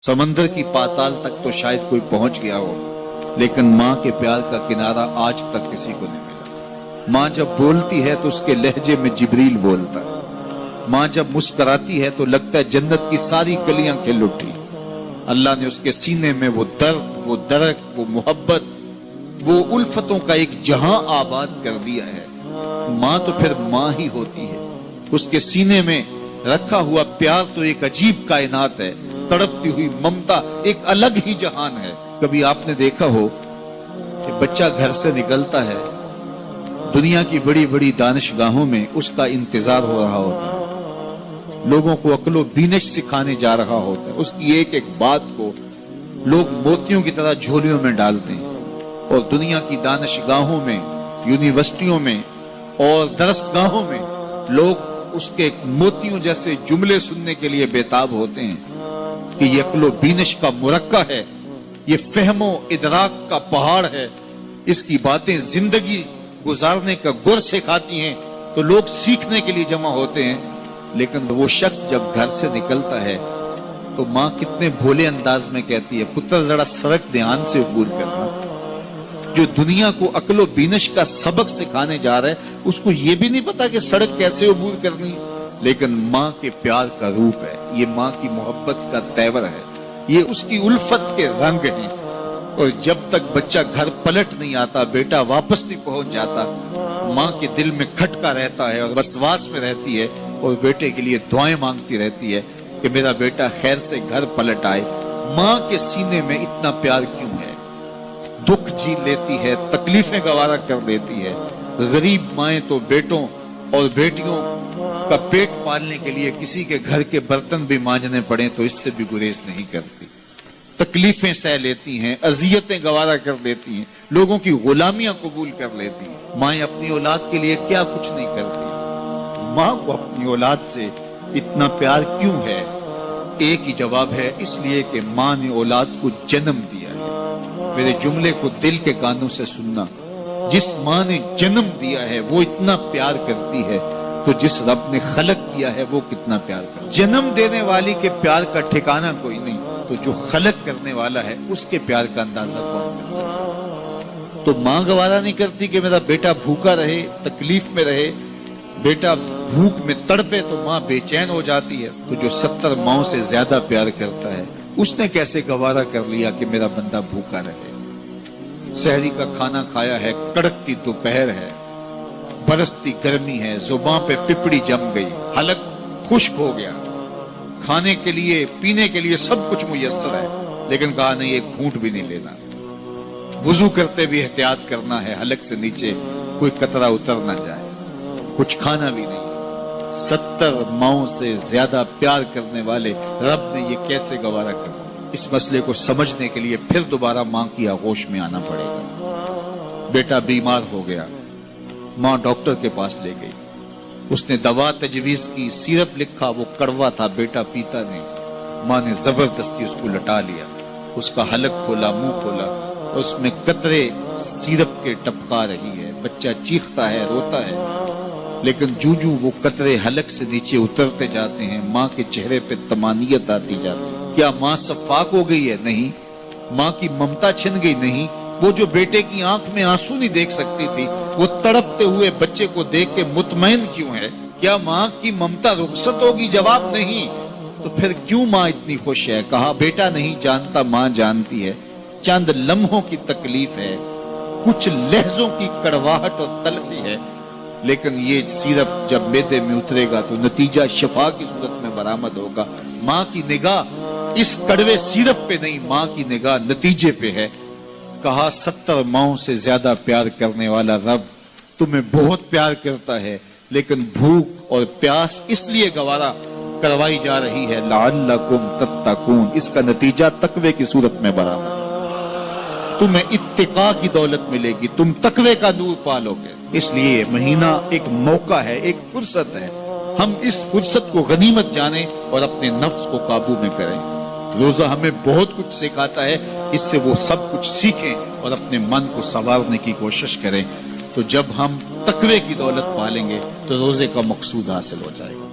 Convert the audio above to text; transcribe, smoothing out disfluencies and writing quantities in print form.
समंदर की पाताल तक तो शायद कोई पहुंच गया हो, लेकिन माँ के प्यार का किनारा आज तक किसी को नहीं मिला। माँ जब बोलती है तो उसके लहजे में जिब्रील बोलता है। माँ जब मुस्कुराती है तो लगता है जन्नत की सारी गलियां खिल उठी। अल्लाह ने उसके सीने में वो दर्द, वो दरक, वो मोहब्बत, वो उल्फतों का एक जहां आबाद कर दिया है। माँ तो फिर माँ ही होती है। उसके सीने में रखा हुआ प्यार तो एक अजीब कायनात है। तड़पती हुई ममता एक अलग ही जहान है। कभी आपने देखा हो कि बच्चा घर से निकलता है, दुनिया की बड़ी बड़ी दानिशगाहों में उसका इंतजार हो रहा होता है, लोगों को अक्लो बीनिश सिखाने जा रहा होता है, उसकी एक एक बात को लोग मोतियों की तरह झोलियों में डालते हैं। और दुनिया की दानिशगाहों में, यूनिवर्सिटियों में और दरसगाहों में लोग उसके मोतियों जैसे जुमले सुनने के लिए बेताब होते हैं कि ये अक्लो बीनिश का मुरक्का है, ये फहमो इदराक का पहाड़ है, इसकी बातें जिंदगी गुजारने का गुर सिखाती हैं। तो लोग सीखने के लिए जमा होते हैं। लेकिन वो शख्स जब घर से निकलता है तो माँ कितने भोले अंदाज में कहती है, पुत्र जरा सड़क ध्यान से अबूर करना। जो दुनिया को अक्लो बीनिश का सबक सिखाने जा रहा है उसको ये भी नहीं पता कि सड़क कैसे अबूर करनी है। लेकिन माँ के प्यार का रूप है, ये माँ की मोहब्बत का तेवर है, ये उसकी उल्फत के रंग हैं। और जब तक बच्चा घर पलट नहीं आता, बेटा वापस नहीं पहुंच जाता, माँ के दिल में खटका रहता है और वसवास में रहती है और बेटे के लिए दुआएं मांगती रहती है कि मेरा बेटा खैर से घर पलट आए। माँ के सीने में इतना प्यार क्यों है? दुख झेल लेती है, तकलीफें गवारा कर लेती है। गरीब माएं तो बेटों और बेटियों का पेट पालने के लिए किसी के घर के बर्तन भी मांजने पड़े तो इससे भी गुरेज नहीं करती। तकलीफें सह लेती हैं, अजियतें गवारा कर लेती हैं, लोगों की गुलामियां कबूल कर लेती हैं। माएं अपनी औलाद के लिए क्या कुछ नहीं करती। माँ को अपनी औलाद से इतना प्यार क्यों है? एक ही जवाब है, इसलिए कि माँ ने औलाद को जन्म दिया है। मेरे जुमले को दिल के कानों से सुनना। जिस माँ ने जन्म दिया है वो इतना प्यार करती है तो जिस रब ने खलक किया है वो कितना प्यार करता है। जन्म देने वाली के प्यार का ठिकाना कोई नहीं, तो जो खलक करने वाला है उसके प्यार का अंदाजा कौन कर सकता? तो माँ गवारा नहीं करती कि मेरा बेटा भूखा रहे, तकलीफ में रहे, बेटा भूख में तड़पे तो माँ बेचैन हो जाती है। तो जो 70 माओं से ज्यादा प्यार करता है उसने कैसे गवारा कर लिया कि मेरा बंदा भूखा रहे? सहरी का खाना खाया है, कड़कती दोपहर है, बरसती गर्मी है, जुबान पे पिपड़ी जम गई, हलक खुश्क हो गया, खाने के लिए पीने के लिए सब कुछ मुयस्सर है, लेकिन कहा नहीं एक घूंट भी नहीं लेना। वुजू करते भी एहतियात करना है, हलक से नीचे कोई कतरा उतर ना जाए, कुछ खाना भी नहीं। 70 माओं से ज्यादा प्यार करने वाले रब ने ये कैसे गवारा कर? इस मसले को समझने के लिए फिर दोबारा माँ की आगोश में आना पड़ेगा। बेटा बीमार हो गया, माँ डॉक्टर के पास ले गई, उसने दवा तजवीज की, सिरप लिखा, वो कड़वा था, बेटा पीता नहीं। माँ ने जबरदस्ती उसको लटा लिया, उसका हलक खोला, मुंह खोला, उसमें कतरे सिरप के टपका रही है। बच्चा चीखता है, रोता है, लेकिन जूजू वो कतरे हलक से नीचे उतरते जाते हैं, माँ के चेहरे पे तमानियत आती जाती है। क्या माँ सफाक हो गई है? नहीं। माँ की ममता छिन गई? नहीं। वो जो बेटे की आंख में आंसू नहीं देख सकती थी, वो तड़पते हुए बच्चे को देख के मुतमईन क्यों है? क्या माँ की ममता रुखसत होगी? जवाब नहीं। तो फिर क्यों माँ इतनी खुश है? कहा बेटा नहीं जानता, माँ जानती है। चंद लम्हों की तकलीफ है, कुछ लहजों की कड़वाहट और तलखी है, लेकिन ये सिरप जब मैदे में उतरेगा तो नतीजा शिफा की सूरत में बरामद होगा। माँ की निगाह इस कड़वे सिरप पे नहीं, माँ की निगाह नतीजे पे है। कहा 70 माओं से ज्यादा प्यार करने वाला रब तुम्हें बहुत प्यार करता है, लेकिन भूख और प्यास इसलिए गवारा करवाई जा रही है लअल्लकुम तत्तकून। इसका नतीजा तकवे की सूरत में बरामद। तुम्हें इत्तिका की दौलत मिलेगी, तुम तकवे का नूर पालोगे। इसलिए महीना एक मौका है, एक फुर्सत है। हम इस फुर्सत को गनीमत जाने और अपने नफ्स को काबू में करें। रोजा हमें बहुत कुछ सिखाता है, इससे वो सब कुछ सीखें और अपने मन को संवारने की कोशिश करें। तो जब हम तकवे की दौलत पालेंगे तो रोजे का मकसूद हासिल हो जाएगा।